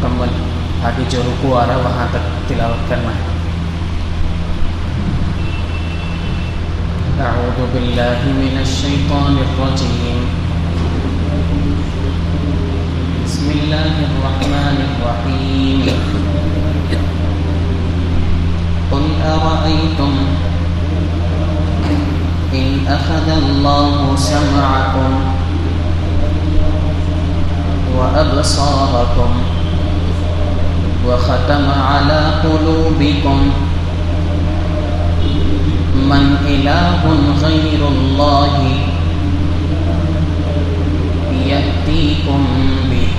مکمل آگے جو رکوع آ رہا ہے وہاں تک تلاوت کرنا ہے۔ اعوذ باللہ من الشیطان الرجیم، بسم اللہ الرحمن الرحیم، قل ارأیتم ان اخذ اللہ سمعکم وابصارکم وختم على قلوبكم من إله غير الله يأتيكم به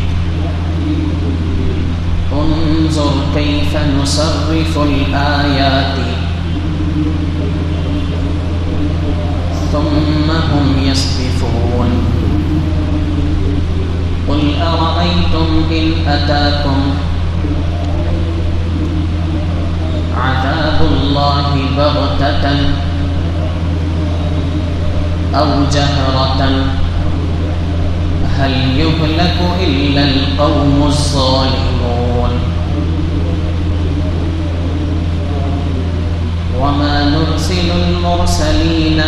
انظر كيف نصرف الآيات ثم هم يصدفون قل أرأيتم إن أتاكم عذاب الله بغتة أو جهرة هل يهلك إلا القوم الظالمون وما نرسل المرسلين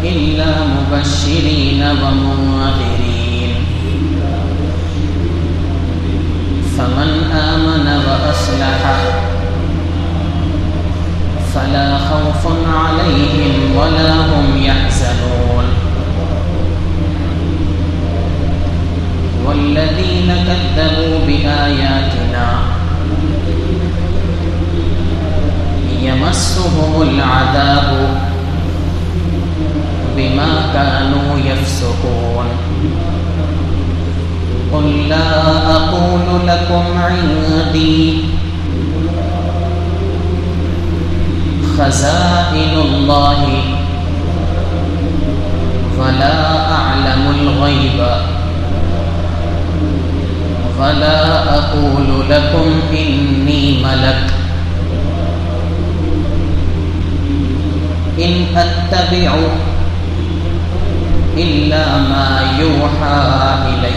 إلا مبشرين ومنذرين فمن آمن وأصلح فلا خوف عليهم ولا هم يحزنون والذين كذبوا بآياتنا يمسهم العذاب بما كانوا يفسقون قل لا أقول لكم عندي خزائن الله ولا أعلم الغيب ولا أقول لكم إني ملك إن أتبع إلا ما يوحى إلي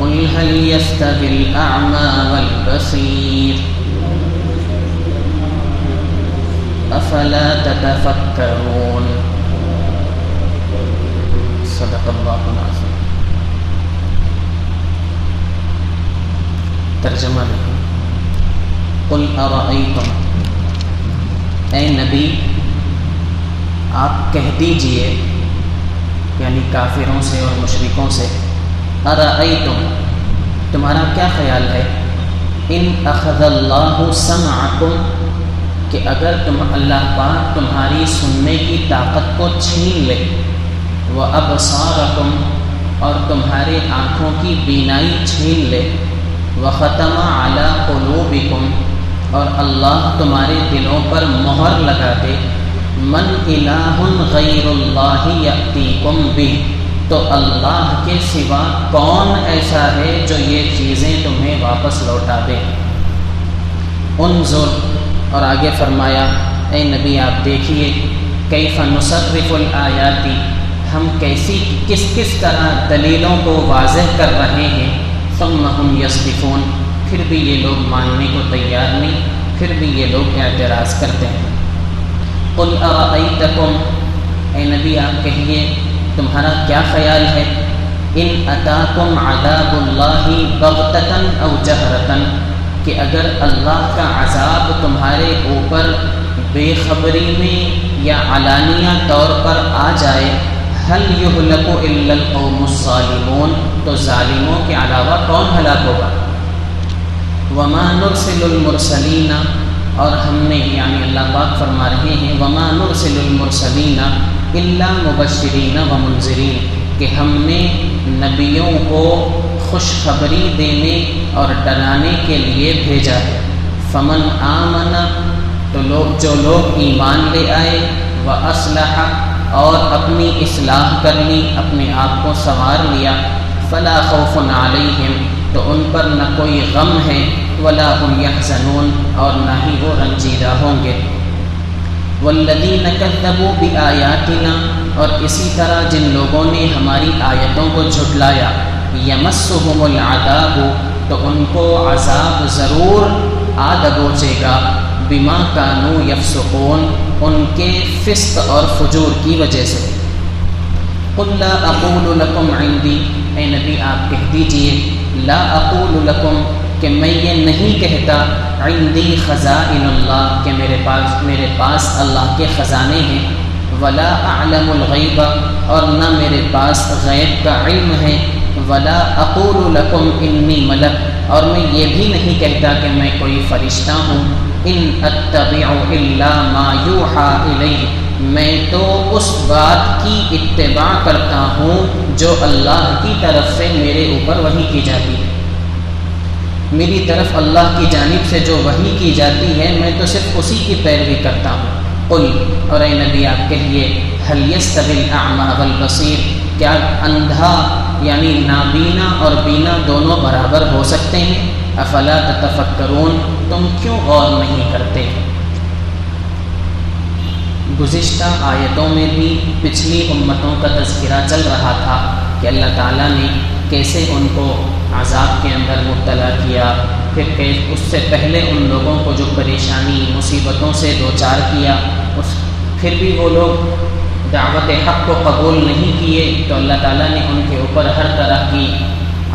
قل هل يستوي الأعمى والبصير أفلا تتفكرون صدق اللہ العظیم۔ ترجمہ نہیں۔ قل ارأیتم، اے نبی آپ کہہ دیجئے، یعنی کافروں سے اور مشرکوں سے، ارأیتم تمہارا کیا خیال ہے، ان اخذ اللہ سمعکم کہ اگر اللہ پاک تمہاری سننے کی طاقت کو چھین لے، وابصارکم اور تمہارے آنکھوں کی بینائی چھین لے، وختم علی قلوبکم اور اللہ تمہارے دلوں پر مہر لگا دے، من الہ غیر اللہ یأتیکم بہ تو اللہ کے سوا کون ایسا ہے جو یہ چیزیں تمہیں واپس لوٹا دے۔ انظر اور آگے فرمایا اے نبی آپ دیکھیے، کیف نصرف الآیات ہم کس طرح دلیلوں کو واضح کر رہے ہیں، ثم هم یصدفون پھر بھی یہ لوگ ماننے کو تیار نہیں، پھر بھی یہ لوگ اعتراض کرتے ہیں۔ قل ارأیتکم اے نبی آپ کہیے تمہارا کیا خیال ہے، ان اتاکم عذاب اللہ بغتۃ او جہرۃ کہ اگر اللہ کا عذاب تمہارے اوپر بے خبری میں یا علانیہ طور پر آ جائے، هل يهلك الا القوم الظالمون تو ظالموں کے علاوہ کون ہلاک ہوگا، وما نرسل المرسلین اور ہم نے یعنی اللہ پاک فرما رہے ہیں وما نرسل المرسلین الا مبشرین ومنذرین کہ ہم نے نبیوں کو خوشخبری دینے اور ڈرانے کے لیے بھیجا ہے، فمن آمن تو جو لوگ ایمان لے آئے، واصلح اور اپنی اصلاح کر لی، اپنے آپ کو سنوار لیا، فلا خوف علیہم تو ان پر نہ کوئی غم ہے، ولا هم يحزنون اور نہ ہی وہ رنجیدہ ہوں گے، والذین کذبوا بآیاتنا اور اسی طرح جن لوگوں نے ہماری آیتوں کو جھٹلایا، یمسہم العذاب، تو ان کو عذاب ضرور آ دبوچے گا، بما کانوا یفسقون، ان کے فسق اور فجور کی وجہ سے۔ قل لا اقول لکم عندی، اے نبی آپ کہہ دیجئے، لا اقول لکم، کہ میں یہ نہیں کہتا، عندی خزائن اللہ، کہ میرے پاس اللہ کے خزانے ہیں، ولا اعلم الغیب، اور نہ میرے پاس غیب کا علم ہے، ولا اقول لکم انی ملک، اور میں یہ بھی نہیں کہتا کہ میں کوئی فرشتہ ہوں، ان اتبع الا ما یوحى الی، میں تو اس بات کی اتباع کرتا ہوں جو اللہ کی طرف سے میرے اوپر وحی کی جاتی ہے، میری طرف اللہ کی جانب سے جو وحی کی جاتی ہے میں تو صرف اسی کی پیروی کرتا ہوں۔ قل، اور اے نبی آپ کہیے، هل يستوي الاعمى والبصیر، کیا اندھا یعنی نابینا اور بینا دونوں برابر ہو سکتے ہیں؟ افلا تتفکرون، تم کیوں غور نہیں کرتے؟ گزشتہ آیتوں میں بھی پچھلی امتوں کا تذکرہ چل رہا تھا کہ اللہ تعالیٰ نے کیسے ان کو عذاب کے اندر مبتلا کیا، پھر اس سے پہلے ان لوگوں کو جو پریشانی مصیبتوں سے دوچار کیا، پھر بھی وہ لوگ دعوت حق کو قبول نہیں کیے تو اللہ تعالیٰ نے ان کے اوپر ہر طرح کی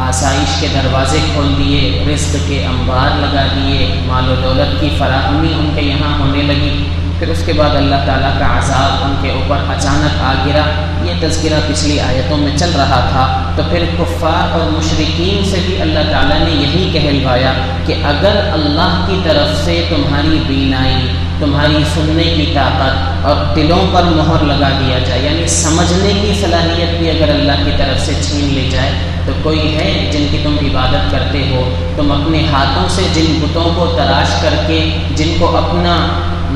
آسائش کے دروازے کھول دیے، رزق کے انبار لگا دیے، مال و دولت کی فراہمی ان کے یہاں ہونے لگی، پھر اس کے بعد اللہ تعالیٰ کا عذاب ان کے اوپر اچانک آ گرا۔ یہ تذکرہ پچھلی آیتوں میں چل رہا تھا، تو پھر کفار اور مشرکین سے بھی اللہ تعالیٰ نے یہی کہلوایا کہ اگر اللہ کی طرف سے تمہاری بینائی، تمہاری سننے کی طاقت اور دلوں پر مہر لگا دیا جائے، یعنی سمجھنے کی صلاحیت بھی اگر اللہ کی طرف سے چھین لی جائے، تو کوئی ہے جن کی تم عبادت کرتے ہو، تم اپنے ہاتھوں سے جن بتوں کو تراش کر کے جن کو اپنا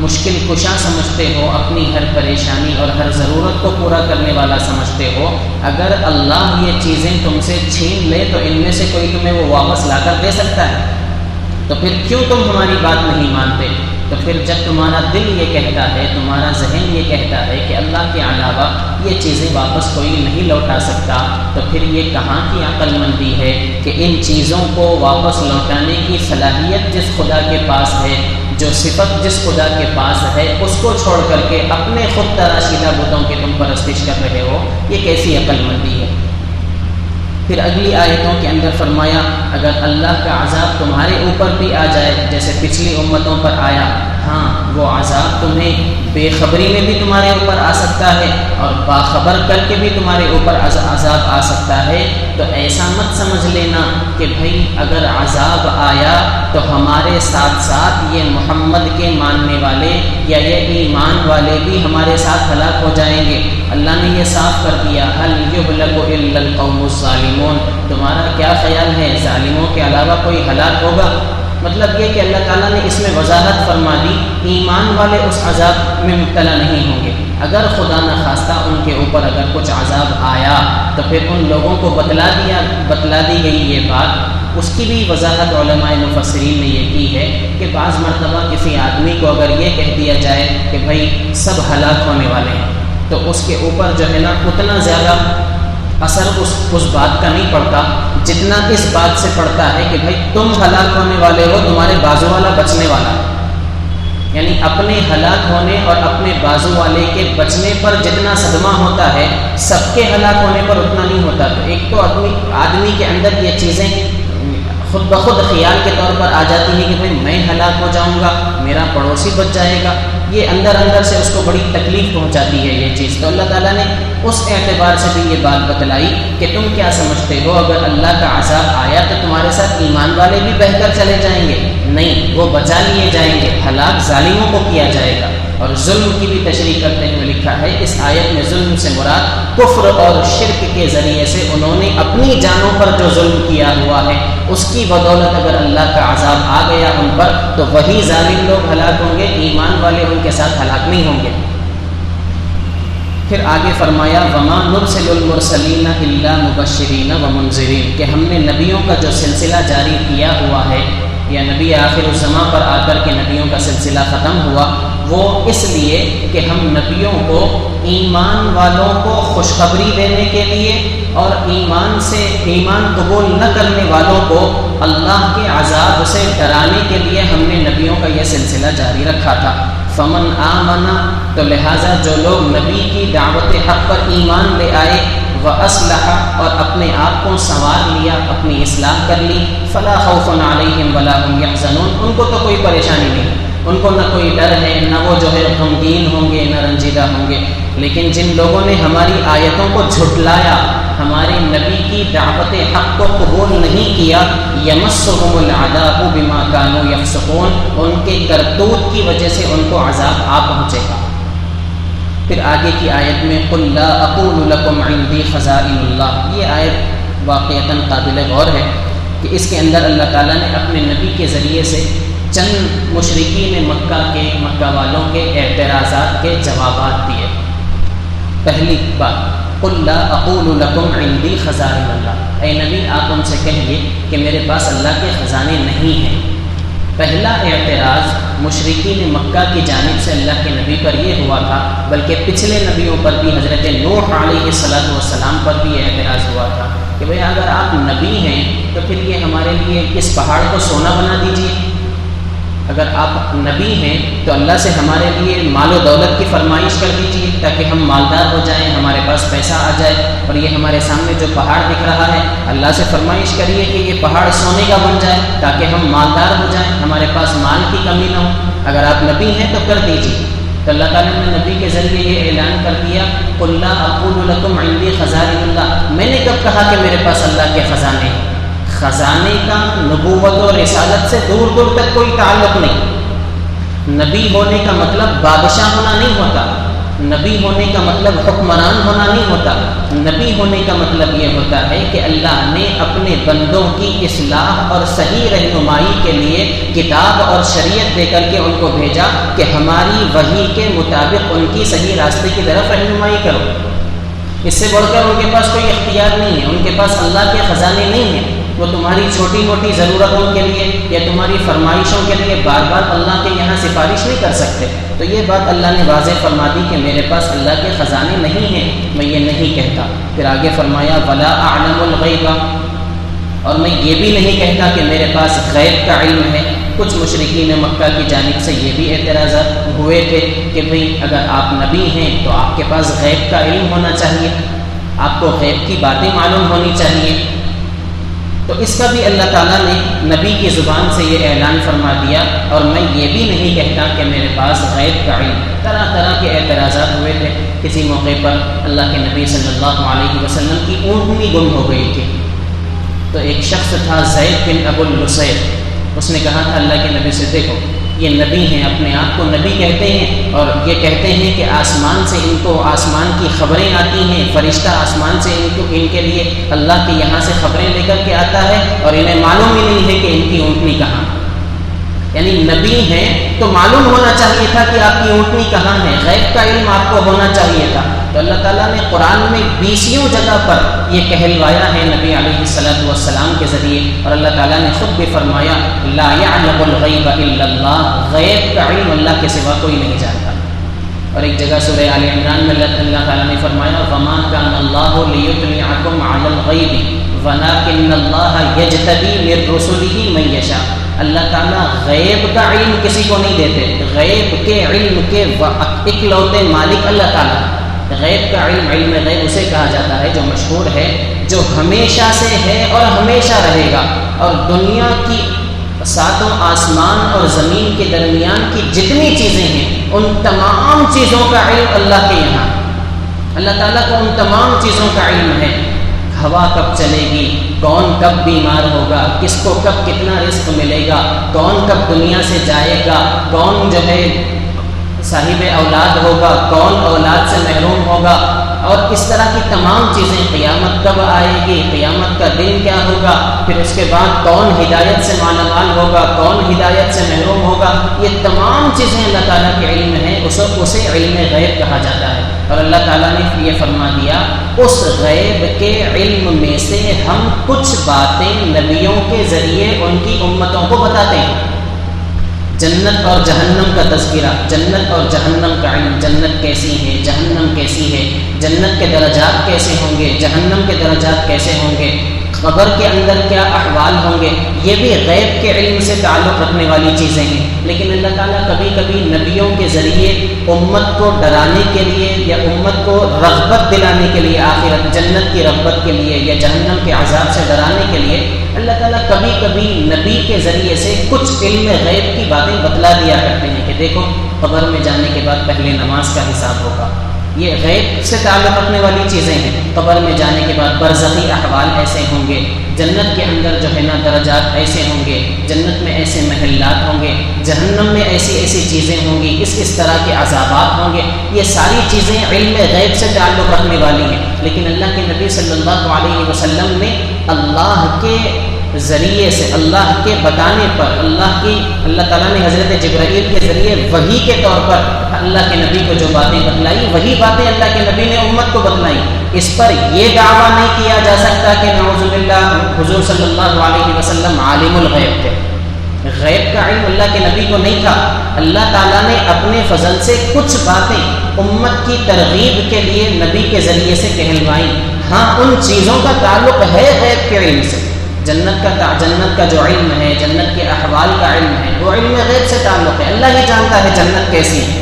مشکل کشا سمجھتے ہو، اپنی ہر پریشانی اور ہر ضرورت کو پورا کرنے والا سمجھتے ہو، اگر اللہ یہ چیزیں تم سے چھین لے تو ان میں سے کوئی تمہیں وہ واپس لا کر دے سکتا ہے، تو پھر کیوں تم ہماری بات نہیں مانتے؟ تو پھر جب تمہارا دل یہ کہتا ہے، تمہارا ذہن یہ کہتا ہے کہ اللہ کے علاوہ یہ چیزیں واپس کوئی نہیں لوٹا سکتا، تو پھر یہ کہاں کی عقل مندی ہے کہ ان چیزوں کو واپس لوٹانے کی صلاحیت جس خدا کے پاس ہے، جو صفت جس خدا کے پاس ہے، اس کو چھوڑ کر کے اپنے خود تراشیدہ بتوں کی تم پرستش کر رہے ہو، یہ کیسی عقل مندی ہے؟ پھر اگلی آیتوں کے اندر فرمایا اگر اللہ کا عذاب تمہارے اوپر بھی آ جائے جیسے پچھلی امتوں پر آیا، ہاں وہ عذاب تمہیں بے خبری میں بھی تمہارے اوپر آ سکتا ہے اور باخبر کر کے بھی تمہارے اوپر عذاب آ سکتا ہے، تو ایسا مت سمجھ لینا کہ بھئی اگر عذاب آیا تو ہمارے ساتھ ساتھ یہ محمد کے ماننے والے یا یہ ایمان والے بھی ہمارے ساتھ ہلاک ہو جائیں گے۔ اللہ نے یہ صاف کر دیا، هل يهلك الا القوم الظالمون، تمہارا کیا خیال ہے ظالموں کے علاوہ کوئی ہلاک ہوگا؟ مطلب یہ کہ اللہ تعالیٰ نے اس میں وضاحت فرما دی، ایمان والے اس عذاب میں مبتلا نہیں ہوں گے، اگر خدا نخواستہ ان کے اوپر اگر کچھ عذاب آیا تو پھر ان لوگوں کو بتلا دی گئی یہ بات۔ اس کی بھی وضاحت علماء مفسرین نے یہ کی ہے کہ بعض مرتبہ کسی آدمی کو اگر یہ کہہ دیا جائے کہ بھائی سب ہلاک ہونے والے ہیں، تو اس کے اوپر جو ہے نا اتنا زیادہ اثر اس بات کا نہیں پڑتا جتنا اس بات سے پڑتا ہے کہ بھائی تم ہلاک ہونے والے ہو، تمہارے بازو والا بچنے والا، یعنی اپنے ہلاک ہونے اور اپنے بازو والے کے بچنے پر جتنا صدمہ ہوتا ہے سب کے ہلاک ہونے پر اتنا نہیں ہوتا۔ تو ایک تو آدمی کے اندر یہ چیزیں خود بخود خیال کے طور پر آ جاتی ہیں کہ بھئی میں ہلاک ہو جاؤں گا، میرا پڑوسی بچ جائے گا، یہ اندر سے اس کو بڑی تکلیف پہنچاتی ہے یہ چیز۔ تو اللہ تعالیٰ نے اس اعتبار سے بھی یہ بات بتلائی کہ تم کیا سمجھتے ہو اگر اللہ کا عذاب آیا تو تمہارے ساتھ ایمان والے بھی بہہ کر چلے جائیں گے؟ نہیں، وہ بچا لیے جائیں گے، ہلاک ظالموں کو کیا جائے گا۔ اور ظلم کی بھی تشریح کرتے ہوئے لکھا ہے اس آیت میں ظلم سے مراد کفر اور شرک کے ذریعے سے انہوں نے اپنی جانوں پر جو ظلم کیا ہوا ہے اس کی بدولت اگر اللہ کا عذاب آ گیا ان پر تو وہی ظالم لوگ ہلاک ہوں گے، ایمان والے ان کے ساتھ ہلاک نہیں ہوں گے۔ پھر آگے فرمایا وَمَا نُرْسِلُ الْمُرْسَلِينَ إِلَّا مُبَشِّرِينَ وَمُنذِرِينَ، کہ ہم نے نبیوں کا جو سلسلہ جاری کیا ہوا ہے یا نبی آخر الزماں پر آ کر کے نبیوں کا سلسلہ ختم ہوا، وہ اس لیے کہ ہم نبیوں کو ایمان والوں کو خوشخبری دینے کے لیے اور ایمان قبول نہ کرنے والوں کو اللہ کے عذاب سے ڈرانے کے لیے ہم نے نبیوں کا یہ سلسلہ جاری رکھا تھا۔ فمن آمنا، تو لہٰذا جو لوگ نبی کی دعوت حق پر ایمان لے آئے، وَأَصْلَحَ، اور اپنے آپ کو سنوار لیا، اپنی اصلاح کر لی، فَلَا خَوْفٌ عَلَيْهِمْ وَلَا هُمْ يَحْزَنُونَ، ان کو تو کوئی پریشانی نہیں، ان کو نہ کوئی ڈر ہے، نہ وہ جو ہے غمگین ہوں گے، نہ رنجیدہ ہوں گے۔ لیکن جن لوگوں نے ہماری آیتوں کو جھٹلایا، ہمارے نبی کی دعوت حق کو قبول نہیں کیا، یمسہم العذاب بما کانوا یفسقون، ان کے کرتوت کی وجہ سے ان کو عذاب آ پہنچے گا۔ پھر آگے کی آیت میں قل لا اقول لکم عندی خزائن اللہ، یہ آیت واقعتاً قابل غور ہے کہ اس کے اندر اللہ تعالیٰ نے اپنے نبی کے ذریعے سے چند مشرکین مکہ والوں کے اعتراضات کے جوابات دیے۔ پہلی بات، قل لا اقول لکم عندی خزائن اللہ، اے نبی آپ ان سے کہیے کہ میرے پاس اللہ کے خزانے نہیں ہیں۔ پہلا اعتراض مشرکین مکہ کی جانب سے اللہ کے نبی پر یہ ہوا تھا، بلکہ پچھلے نبیوں پر بھی، حضرت نوح علیہ السلام پر بھی یہ اعتراض ہوا تھا کہ بھئی اگر آپ نبی ہیں تو پھر یہ ہمارے لیے اس پہاڑ کو سونا بنا دیجیے، اگر آپ نبی ہیں تو اللہ سے ہمارے لیے مال و دولت کی فرمائش کر دیجیے تاکہ ہم مالدار ہو جائیں، ہمارے پاس پیسہ آ جائے، اور یہ ہمارے سامنے جو پہاڑ دکھ رہا ہے اللہ سے فرمائش کریے کہ یہ پہاڑ سونے کا بن جائے تاکہ ہم مالدار ہو جائیں، ہمارے پاس مال کی کمی نہ ہو، اگر آپ نبی ہیں تو کر دیجیے۔ تو اللہ تعالیٰ نے نبی کے ذریعے یہ اعلان کر دیا، قل لا اقول لکم عندی خزائن اللہ، میں نے کب کہا کہ میرے پاس اللہ کے خزانے ہیں؟ خزانے کا نبوت و رسالت سے دور دور تک کوئی تعلق نہیں۔ نبی ہونے کا مطلب بادشاہ ہونا نہیں ہوتا، نبی ہونے کا مطلب حکمران ہونا نہیں ہوتا، نبی ہونے کا مطلب یہ ہوتا ہے کہ اللہ نے اپنے بندوں کی اصلاح اور صحیح رہنمائی کے لیے کتاب اور شریعت دے کر کے ان کو بھیجا کہ ہماری وحی کے مطابق ان کی صحیح راستے کی طرف رہنمائی کرو۔ اس سے بڑھ کر ان کے پاس کوئی اختیار نہیں ہے، ان کے پاس اللہ کے خزانے نہیں ہیں، وہ تمہاری چھوٹی موٹی ضرورتوں کے لیے یا تمہاری فرمائشوں کے لیے بار بار اللہ کے یہاں سفارش نہیں کر سکتے۔ تو یہ بات اللہ نے واضح فرما دی کہ میرے پاس اللہ کے خزانے نہیں ہیں، میں یہ نہیں کہتا۔ پھر آگے فرمایا ولا اعلم الغیب، اور میں یہ بھی نہیں کہتا کہ میرے پاس غیب کا علم ہے۔ کچھ مشرکین مکہ کی جانب سے یہ بھی اعتراضات ہوئے تھے کہ بھئی اگر آپ نبی ہیں تو آپ کے پاس غیب کا علم ہونا چاہیے، آپ کو غیب کی باتیں معلوم ہونی چاہیے۔ تو اس کا بھی اللہ تعالیٰ نے نبی کی زبان سے یہ اعلان فرما دیا، اور میں یہ بھی نہیں کہتا کہ میرے پاس غیب کا علم۔ طرح طرح کے اعتراضات ہوئے تھے۔ کسی موقع پر اللہ کے نبی صلی اللہ علیہ وسلم کی اونٹنی گم ہو گئی تھی، تو ایک شخص تھا زید بن ابو النصیر، اس نے کہا تھا اللہ کے نبی سے دیکھو یہ نبی ہیں، اپنے آپ کو نبی کہتے ہیں، اور یہ کہتے ہیں کہ آسمان سے ان کو آسمان کی خبریں آتی ہیں، فرشتہ آسمان سے ان کے لیے اللہ کے یہاں سے خبریں لے کر کے آتا ہے، اور انہیں معلوم ہی نہیں ہے کہ ان کی اونٹنی کہاں۔ یعنی نبی ہیں تو معلوم ہونا چاہیے تھا کہ آپ کی اونٹنی کہاں ہے، غیب کا علم آپ کو ہونا چاہیے تھا۔ تو اللہ تعالیٰ نے قرآن میں 20 جگہ پر یہ کہلوایا ہے نبی علیہ السلام کے ذریعے، اور اللہ تعالیٰ نے خود بھی فرمایا لا يعلم الغیب الا اللہ، غیب کا علم اللہ کے سوا کوئی نہیں جانتا۔ اور ایک جگہ سورہ آل عمران میں اللہ تعالیٰ نے فرمایا وما كان الله ليطلعكم على الغیب ولكن الله يجتبي من رسله من يشاء، اللہ تعالیٰ غیب کا علم کسی کو نہیں دیتے، غیب کے علم کے اکلوتے مالک اللہ تعالیٰ۔ غیب کا علم، علم غیب اسے کہا جاتا ہے جو مشہور ہے، جو ہمیشہ سے ہے اور ہمیشہ رہے گا، اور دنیا کی 7 آسمان اور زمین کے درمیان کی جتنی چیزیں ہیں ان تمام چیزوں کا علم اللہ کے یہاں۔ اللہ تعالیٰ کو ان تمام چیزوں کا علم ہے، ہوا کب چلے گی، کون کب بیمار ہوگا، کس کو کب کتنا رزق ملے گا، کون کب دنیا سے جائے گا، کون جو ہے صاحب اولاد ہوگا، کون اولاد سے محروم ہوگا، اور اس طرح کی تمام چیزیں، قیامت کب آئے گی، قیامت کا دن کیا ہوگا، پھر اس کے بعد کون ہدایت سے مالا مال ہوگا، کون ہدایت سے محروم ہوگا، یہ تمام چیزیں اللہ تعالیٰ کے علم ہیں، اسے علم غیب کہا جاتا ہے۔ اور اللہ تعالیٰ نے یہ فرما دیا اس غیب کے علم میں سے ہم کچھ باتیں نبیوں کے ذریعے ان کی امتوں کو بتاتے ہیں۔ جنت اور جہنم کا تذکرہ، جنت اور جہنم کا علم، جنت کیسی ہے، جہنم کیسی ہے، جنت کے درجات کیسے ہوں گے، جہنم کے درجات کیسے ہوں گے، قبر کے اندر کیا احوال ہوں گے، یہ بھی غیب کے علم سے تعلق رکھنے والی چیزیں ہیں۔ لیکن اللہ تعالیٰ کبھی کبھی نبیوں کے ذریعے امت کو ڈرانے کے لیے یا امت کو رغبت دلانے کے لیے، آخرت جنت کی رغبت کے لیے یا جہنم کے عذاب سے ڈرانے کے لیے، اللہ تعالیٰ کبھی کبھی نبی کے ذریعے سے کچھ علم غیب کی باتیں بتلا دیا کرتے ہیں کہ دیکھو قبر میں جانے کے بعد پہلے نماز کا حساب ہوگا، یہ غیب سے تعلق رکھنے والی چیزیں ہیں۔ قبر میں جانے کے بعد برزخی احوال ایسے ہوں گے، جنت کے اندر جو ہے نا درجات ایسے ہوں گے، جنت میں ایسے محلات ہوں گے، جہنم میں ایسی ایسی چیزیں ہوں گی، اس طرح کے عذابات ہوں گے، یہ ساری چیزیں علم غیب سے تعلق رکھنے والی ہیں۔ لیکن اللہ کے نبی صلی اللہ علیہ وسلم نے اللہ کے ذریعے سے، اللہ کے بتانے پر، اللہ تعالیٰ نے حضرت جبرائیل کے ذریعے وحی کے طور پر اللہ کے نبی کو جو باتیں بتلائی، وہی باتیں اللہ کے نبی نے امت کو بتلائی۔ اس پر یہ دعویٰ نہیں کیا جا سکتا کہ نعوذ باللہ حضور صلی اللہ علیہ وسلم عالم الغیب تھے۔ غیب کا علم اللہ کے نبی کو نہیں تھا، اللہ تعالیٰ نے اپنے فضل سے کچھ باتیں امت کی ترغیب کے لیے نبی کے ذریعے سے کہلوائیں۔ ہاں ان چیزوں کا تعلق ہے غیب کے علم سے، جنت کا جو علم ہے، جنت کے احوال کا علم ہے، وہ علم غیب سے تعلق ہے، اللہ ہی جانتا ہے جنت کیسی ہے۔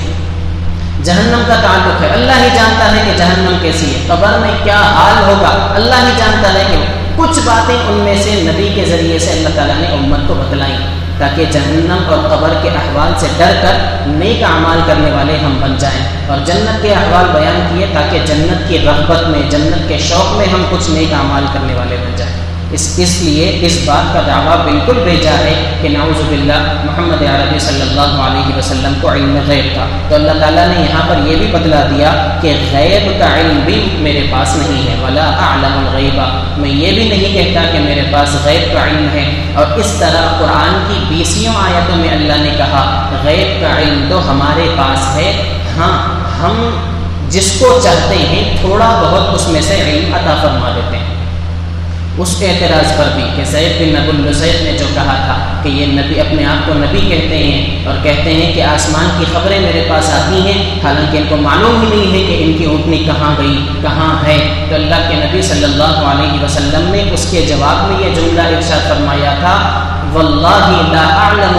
جہنم کا تعلق ہے، اللہ ہی جانتا ہے کہ جہنم کیسی ہے، قبر میں کیا حال ہوگا، اللہ ہی جانتا ہے کہ کچھ باتیں ان میں سے نبی کے ذریعے سے اللہ تعالیٰ نے امت کو بتلائیں تاکہ جہنم اور قبر کے احوال سے ڈر کر نیک اعمال کرنے والے ہم بن جائیں، اور جنت کے احوال بیان کیے تاکہ جنت کی رغبت میں، جنت کے شوق میں ہم کچھ نیک اعمال کرنے والے بن جائیں۔ اس لیے اس بات کا دعویٰ بالکل بھیجا ہے کہ نعوذ باللہ محمد عربی صلی اللہ علیہ وسلم کو علم غیب تھا۔ تو اللہ تعالیٰ نے یہاں پر یہ بھی بتلا دیا کہ غیب کا علم بھی میرے پاس نہیں ہے، ولا اعلم الغیب، میں یہ بھی نہیں کہتا کہ میرے پاس غیب کا علم ہے۔ اور اس طرح قرآن کی 20 آیتوں میں اللہ نے کہا غیب کا علم تو ہمارے پاس ہے، ہاں ہم جس کو چاہتے ہیں تھوڑا بہت اس میں سے علم عطا فرما دیتے ہیں۔ اس اعتراض پر بھی کہ زید بن ابو النصیر نے جو کہا تھا کہ یہ نبی اپنے آپ کو نبی کہتے ہیں اور کہتے ہیں کہ آسمان کی خبریں میرے پاس آتی ہیں، حالانکہ ان کو معلوم ہی نہیں ہے کہ ان کی اونٹنی کہاں گئی، کہاں ہے، تو اللہ کے نبی صلی اللہ علیہ وسلم نے اس کے جواب میں یہ جملہ ارشاد فرمایا تھا واللہ لا اعلم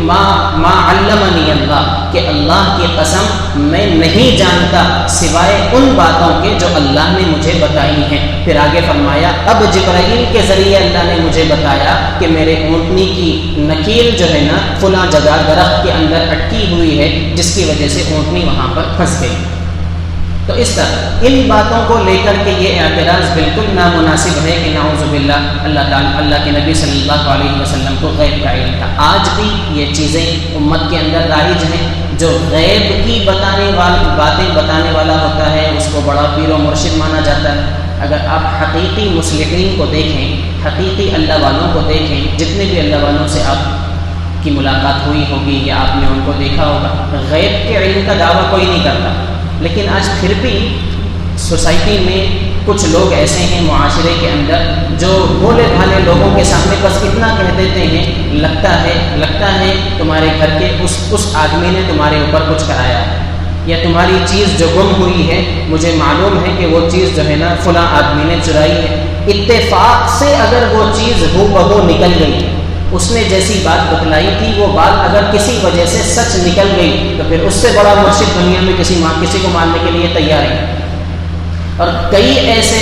ما علمنی اللہ، کہ اللہ کی قسم میں نہیں جانتا سوائے ان باتوں کے جو اللہ نے مجھے بتائی ہیں۔ پھر آگے فرمایا اب جبرائیل کے ذریعے اللہ نے مجھے بتایا کہ میرے اونٹنی کی نکیل جو ہے نا فلاں جگہ درخت کے اندر اٹکی ہوئی ہے، جس کی وجہ سے اونٹنی وہاں پر پھنس گئی۔ تو اس طرح ان باتوں کو لے کر کے یہ اعتراض بالکل نامناسب ہے کہ نعوذ باللہ اللہ کے نبی صلی اللہ علیہ وسلم کو غیب کا علم تھا۔ آج بھی یہ چیزیں امت کے اندر رائج ہیں، جو غیب کی باتیں بتانے والا ہوتا ہے اس کو بڑا پیر و مرشد مانا جاتا ہے۔ اگر آپ حقیقی مصلحین کو دیکھیں، حقیقی اللہ والوں کو دیکھیں، جتنے بھی اللہ والوں سے آپ کی ملاقات ہوئی ہوگی یا آپ نے ان کو دیکھا ہوگا، غیب کے علم کا دعویٰ کوئی نہیں کرتا، لیکن آج پھر بھی سوسائٹی میں کچھ لوگ ایسے ہیں معاشرے کے اندر جو بھولے بھالے لوگوں کے سامنے بس اتنا کہہ دیتے ہیں لگتا ہے تمہارے گھر کے اس آدمی نے تمہارے اوپر کچھ کرایا ہے، یا تمہاری چیز جو گم ہوئی ہے مجھے معلوم ہے کہ وہ چیز جو ہے نا فلاں آدمی نے چرائی ہے۔ اتفاق سے اگر وہ چیز ہو بہو نکل گئی، اس نے جیسی بات بتلائی تھی وہ بات اگر کسی وجہ سے سچ نکل گئی تو پھر اس سے بڑا مرشد دنیا میں کسی کو ماننے کے لیے تیار ہے۔ اور کئی ایسے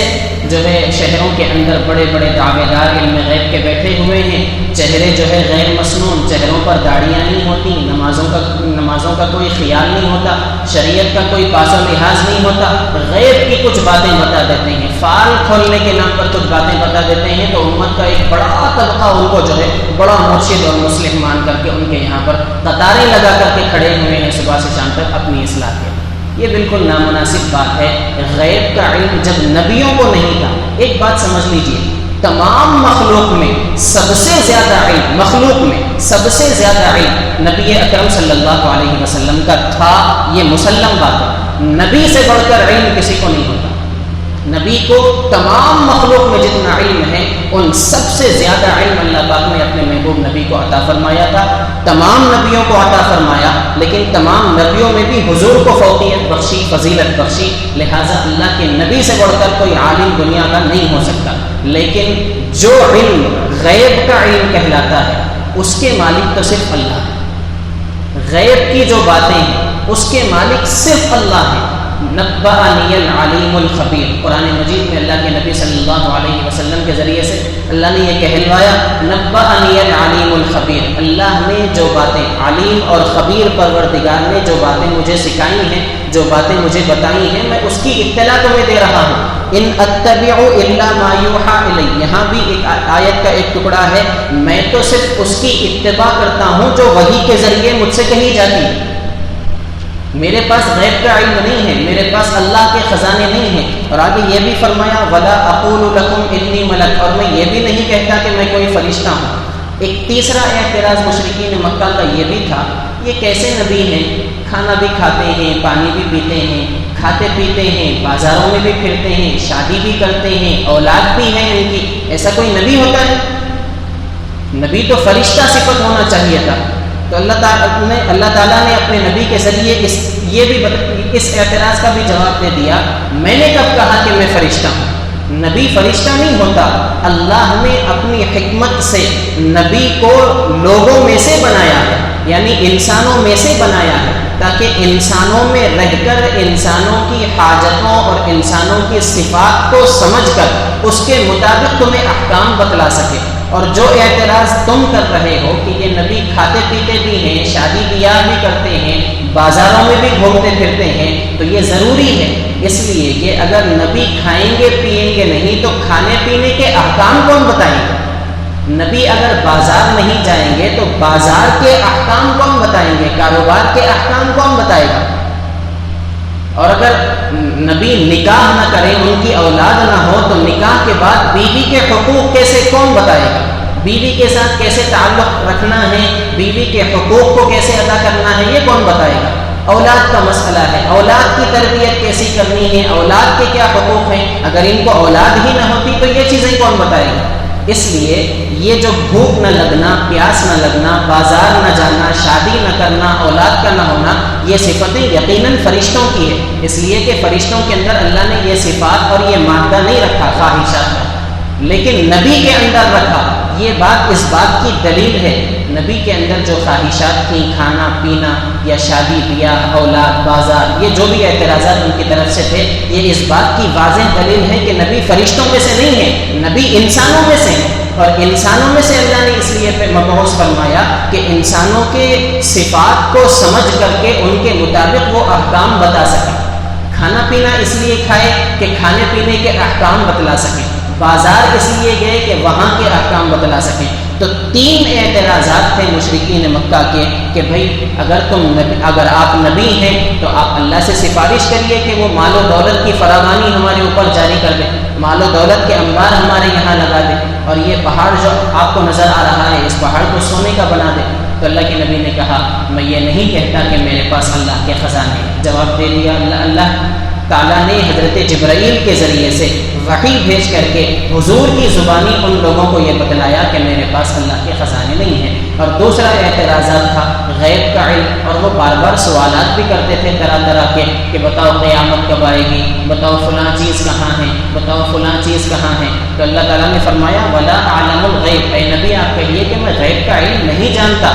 جو ہے شہروں کے اندر بڑے بڑے دعوے دار علم غیب کے بیٹھے ہوئے ہیں، چہرے جو ہے غیر مسنون، چہروں پر داڑیاں نہیں ہوتی، نمازوں کا کوئی خیال نہیں ہوتا، شریعت کا کوئی پاس و لحاظ نہیں ہوتا، غیب کی کچھ باتیں بتا دیتے ہیں، فال کھولنے کے نام پر کچھ باتیں بتا دیتے ہیں، تو امت کا ایک بڑا طبقہ ان کو جو ہے بڑا مرشد اور مصلح مان کر کے ان کے یہاں پر قطاریں لگا کر کے کھڑے ہوئے ہیں صبح سے شام تک اپنی اصلاح کے۔ یہ بالکل نامناسب بات ہے۔ غیب کا علم جب نبیوں کو نہیں تھا ایک بات سمجھ لیجئے، تمام مخلوق میں سب سے زیادہ علم، مخلوق میں سب سے زیادہ علم نبی اکرم صلی اللہ علیہ وسلم کا تھا، یہ مسلم بات ہے۔ نبی سے بڑھ کر علم کسی کو نہیں ہوتا۔ نبی کو تمام مخلوق میں جتنا علم ہے ان سب سے زیادہ علم اللہ پاک نے اپنے محبوب نبی کو عطا فرمایا تھا۔ تمام نبیوں کو عطا فرمایا، لیکن تمام نبیوں میں بھی حضور کو فوقیت بخشی، فضیلت بخشی، لہٰذا اللہ کے نبی سے بڑھ کر کوئی عالم دنیا کا نہیں ہو سکتا۔ لیکن جو علم غیب کا علم کہلاتا ہے اس کے مالک تو صرف اللہ ہے۔ غیب کی جو باتیں ہیں اس کے مالک صرف اللہ ہے۔ نبأنی العلیم الخبیر، قرآن مجید میں اللہ کے نبی صلی اللہ علیہ وسلم کے ذریعے سے اللہ نے یہ کہلوایا، نبأنی العلیم الخبیر، اللہ نے جو باتیں، علیم اور خبیر پروردگار نے جو باتیں مجھے سکھائی ہیں، جو باتیں مجھے بتائی ہیں، میں اس کی اطلاع تمہیں دے رہا ہوں۔ ان اتبع الا ما یوحى الی، یہاں بھی ایک آیت کا ایک ٹکڑا ہے، میں تو صرف اس کی اتباع کرتا ہوں جو وحی کے ذریعے مجھ سے کہی جاتی ہے۔ میرے پاس غیب کا علم نہیں ہے، میرے پاس اللہ کے خزانے نہیں ہیں۔ اور آگے یہ بھی فرمایا، ولا اقول لکم انی ملک، اور میں یہ بھی نہیں کہتا کہ میں کوئی فرشتہ ہوں۔ ایک تیسرا اعتراض مشرکین مکہ کا یہ بھی تھا، یہ کیسے نبی ہیں، کھانا بھی کھاتے ہیں، پانی بھی پیتے ہیں، کھاتے پیتے ہیں، بازاروں میں بھی پھرتے ہیں، شادی بھی کرتے ہیں، اولاد بھی ہے ان کی، ایسا کوئی نبی ہوتا ہے؟ نبی تو فرشتہ صفت ہونا چاہیے تھا۔ تو اللہ تعالیٰ نے اپنے نبی کے ذریعے اس اعتراض کا بھی جواب دے دیا، میں نے کب کہا کہ میں فرشتہ ہوں؟ نبی فرشتہ نہیں ہوتا، اللہ نے اپنی حکمت سے نبی کو لوگوں میں سے بنایا ہے، یعنی انسانوں میں سے بنایا ہے، تاکہ انسانوں میں رہ کر انسانوں کی حاجتوں اور انسانوں کی صفات کو سمجھ کر اس کے مطابق تمہیں احکام بتلا سکے۔ اور جو اعتراض تم کر رہے ہو کہ یہ نبی کھاتے پیتے بھی ہیں، شادی بیاہ بھی کرتے ہیں، بازاروں میں بھی گھومتے پھرتے ہیں، تو یہ ضروری ہے اس لیے کہ اگر نبی کھائیں گے پیئیں گے نہیں تو کھانے پینے کے احکام کون بتائیں گے؟ نبی اگر بازار نہیں جائیں گے تو بازار کے احکام کون بتائیں گے؟ کاروبار کے احکام کون بتائے گا؟ اور اگر نبی نکاح نہ کریں، ان کی اولاد نہ ہو، تو نکاح کے بعد بیوی کے حقوق کیسے کون بتائے گا؟ بیوی کے ساتھ کیسے تعلق رکھنا ہے، بیوی کے حقوق کو کیسے ادا کرنا ہے، یہ کون بتائے گا؟ اولاد کا مسئلہ ہے، اولاد کی تربیت کیسی کرنی ہے، اولاد کے کیا حقوق ہیں، اگر ان کو اولاد ہی نہ ہوتی تو یہ چیزیں کون بتائے گا؟ اس لیے یہ جو بھوک نہ لگنا، پیاس نہ لگنا، بازار نہ جانا، شادی نہ کرنا، اولاد کا نہ ہونا، یہ صفتیں یقیناً فرشتوں کی ہے، اس لیے کہ فرشتوں کے اندر اللہ نے یہ صفات اور یہ مادہ نہیں رکھا خواہشات کا، لیکن نبی کے اندر رکھا۔ یہ بات اس بات کی دلیل ہے، نبی کے اندر جو خواہشات تھیں، کھانا پینا یا شادی بیاہ، اولاد، بازار، یہ جو بھی اعتراضات ان کی طرف سے تھے، یہ اس بات کی واضح دلیل ہے کہ نبی فرشتوں میں سے نہیں ہے، نبی انسانوں میں سے ہیں، اور انسانوں میں سے اللہ نے اس لیے مبعوث فرمایا کہ انسانوں کے صفات کو سمجھ کر کے ان کے مطابق وہ احکام بتا سکیں۔ کھانا پینا اس لیے کھائے کہ کھانے پینے کے احکام بتلا سکیں، بازار اس لیے گئے کہ وہاں کے احکام بتلا سکیں۔ تو تین اعتراضات تھے مشرکین مکہ کے کہ بھائی اگر آپ نبی ہیں تو آپ اللہ سے سفارش کریے کہ وہ مال و دولت کی فراوانی ہمارے اوپر جاری کر دیں، مال و دولت کے انبار ہمارے یہاں لگا دیں، اور یہ پہاڑ جو آپ کو نظر آ رہا ہے اس پہاڑ کو سونے کا بنا دیں۔ تو اللہ کے نبی نے کہا میں یہ نہیں کہتا کہ میرے پاس اللہ کے خزانے ہیں۔ جواب دے دیا اللہ تعالیٰ نے حضرت جبرائیل کے ذریعے سے وحی بھیج کر کے حضور کی زبانی ان لوگوں کو یہ بتلایا کہ میرے پاس اللہ کے خزانے نہیں ہیں۔ اور دوسرا اعتراضات تھا غیب کا علم، اور وہ بار بار سوالات بھی کرتے تھے طرح طرح کے کہ بتاؤ قیامت کب آئے گی، بتاؤ فلاں چیز کہاں ہے، بتاؤ فلاں چیز کہاں ہے۔ تو اللہ تعالیٰ نے فرمایا ولا اعلم الغیب، اے نبی آپ کہیے کہ میں غیب کا علم نہیں جانتا۔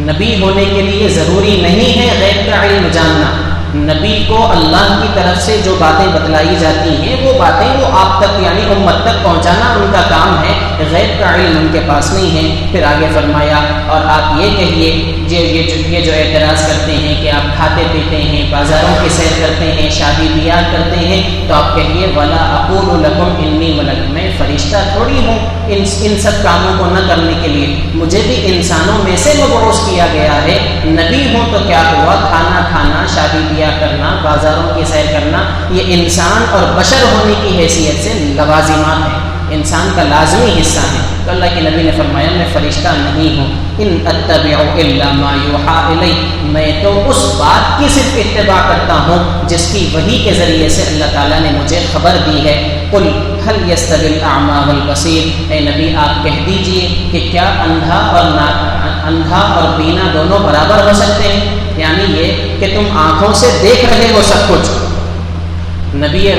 نبی ہونے کے لیے ضروری نہیں ہے غیب کا علم جاننا، نبی کو اللہ کی طرف سے جو باتیں بتلائی جاتی ہیں وہ باتیں وہ آپ تک یعنی امت تک پہنچانا ان کا کام ہے، غیب کا علم ان کے پاس نہیں ہے۔ پھر آگے فرمایا اور آپ یہ کہیے یہ جو اعتراض کرتے ہیں کہ آپ کھاتے پیتے ہیں، بازاروں کی سیر کرتے ہیں، شادی بیاہ کرتے ہیں، تو آپ کہیے ولا اقول لکم انی ملک، میں فرشتہ تھوڑی ہوں ان سب کاموں کو نہ کرنے کے لیے، مجھے بھی انسانوں میں سے مبعوث کیا گیا ہے، نبی ہوں تو کیا ہوا، کھانا کھانا، شادی بیاہ کیا کرنا، بازاروں کی سیر کرنا، یہ انسان اور بشر ہونے کی حیثیت سے لوازمات ہیں، انسان کا لازمی حصہ ہے۔ تو اللہ کے نبی نے فرمایا میں فرشتہ نہیں ہوں، ان اتبع الا ما یوحى الی، میں تو اس بات کی صرف اتباع کرتا ہوں جس کی وحی کے ذریعے سے اللہ تعالیٰ نے مجھے خبر دی ہے۔ قل هل يستوي الاعمى والبصير، اے نبی آپ کہہ دیجئے کہ کیا اندھا اور بینا دونوں برابر ہو سکتے ہیں؟ یعنی یہ کہ تم آنکھوں سے دیکھ رہے ہو سب کچھ، نبی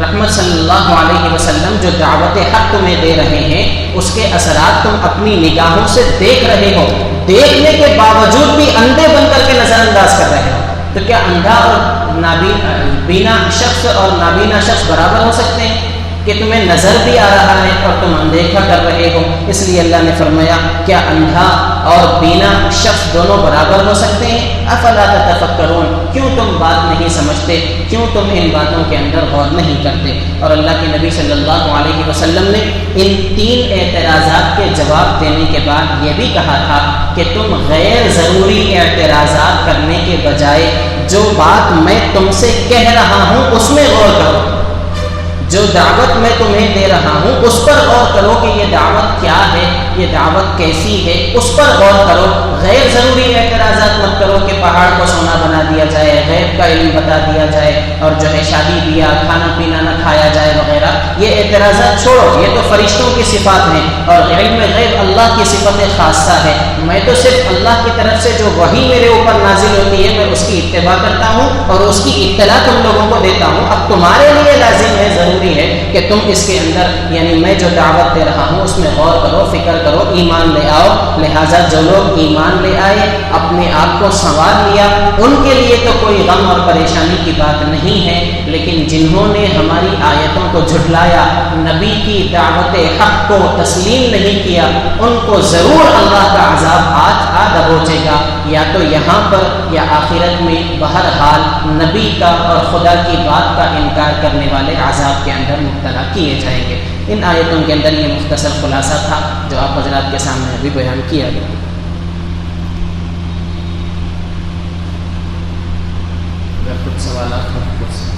رحمت صلی اللہ علیہ وسلم جو دعوت حق تمہیں دے رہے ہیں اس کے اثرات تم اپنی نگاہوں سے دیکھ رہے ہو، دیکھنے کے باوجود بھی اندھے بن کر کے نظر انداز کر رہے ہو، تو کیا اندھا اور بینا شخص اور نابینا شخص برابر ہو سکتے ہیں کہ تمہیں نظر بھی آ رہا ہے اور تم اندیکھا کر رہے ہو؟ اس لیے اللہ نے فرمایا کیا اندھا اور بینا شخص دونوں برابر ہو سکتے ہیں؟ افلا تتفکرون، کیوں تم بات نہیں سمجھتے، کیوں تم ان باتوں کے اندر غور نہیں کرتے؟ اور اللہ کے نبی صلی اللہ علیہ وسلم نے ان 3 اعتراضات کے جواب دینے کے بعد یہ بھی کہا تھا کہ تم غیر ضروری اعتراضات کرنے کے بجائے جو بات میں تم سے کہہ رہا ہوں اس میں غور کرو، جو دعوت میں تمہیں دے رہا ہوں اس پر غور کرو کہ یہ دعوت کیا ہے، یہ دعوت کیسی ہے، اس پر غور کرو۔ غیر ضروری اعتراضات مت کرو کہ پہاڑ کو سونا بنا دیا جائے، غیب کا علم بتا دیا جائے اور جو ہے شادی بیاہ کھانا پینا نہ کھایا جائے وغیرہ، یہ اعتراضات چھوڑو، یہ تو فرشتوں کی صفات ہیں اور علم غیب اللہ کی صفت خاصہ ہے۔ میں تو صرف اللہ کی طرف سے جو وحی میرے اوپر نازل ہوتی ہے میں اس کی اتباع کرتا ہوں اور اس کی اطلاع تم لوگوں کو دیتا ہوں۔ اب تمہارے لیے لازم ہے، ضروری ہے کہ تم اس کے اندر یعنی میں جو دعوت دے رہا ہوں اس میں غور کرو، فکر کرو، ایمان لے آؤ۔ لہٰذا جو لوگ ایمان لے آئے، اپنے آپ کو سنوار لیا، ان کے لیے تو کوئی غم اور پریشانی کی بات نہیں ہے، لیکن جنہوں نے ہماری آیتوں کو جھٹلایا، نبی کی دعوت حق کو تسلیم نہیں کیا، ان کو ضرور اللہ کا عذاب آج دبوچے گا، یا تو یہاں پر یا آخرت میں، بہرحال نبی کا اور خدا کی بات کا انکار کرنے والے عذاب کے اندر مبتلا کیے جائیں گے۔ ان آیتوں کے اندر یہ مختصر خلاصہ تھا جو آپ حضرات کے سامنے ابھی بیان کیا گیا۔ اگر کچھ سوالات ہوں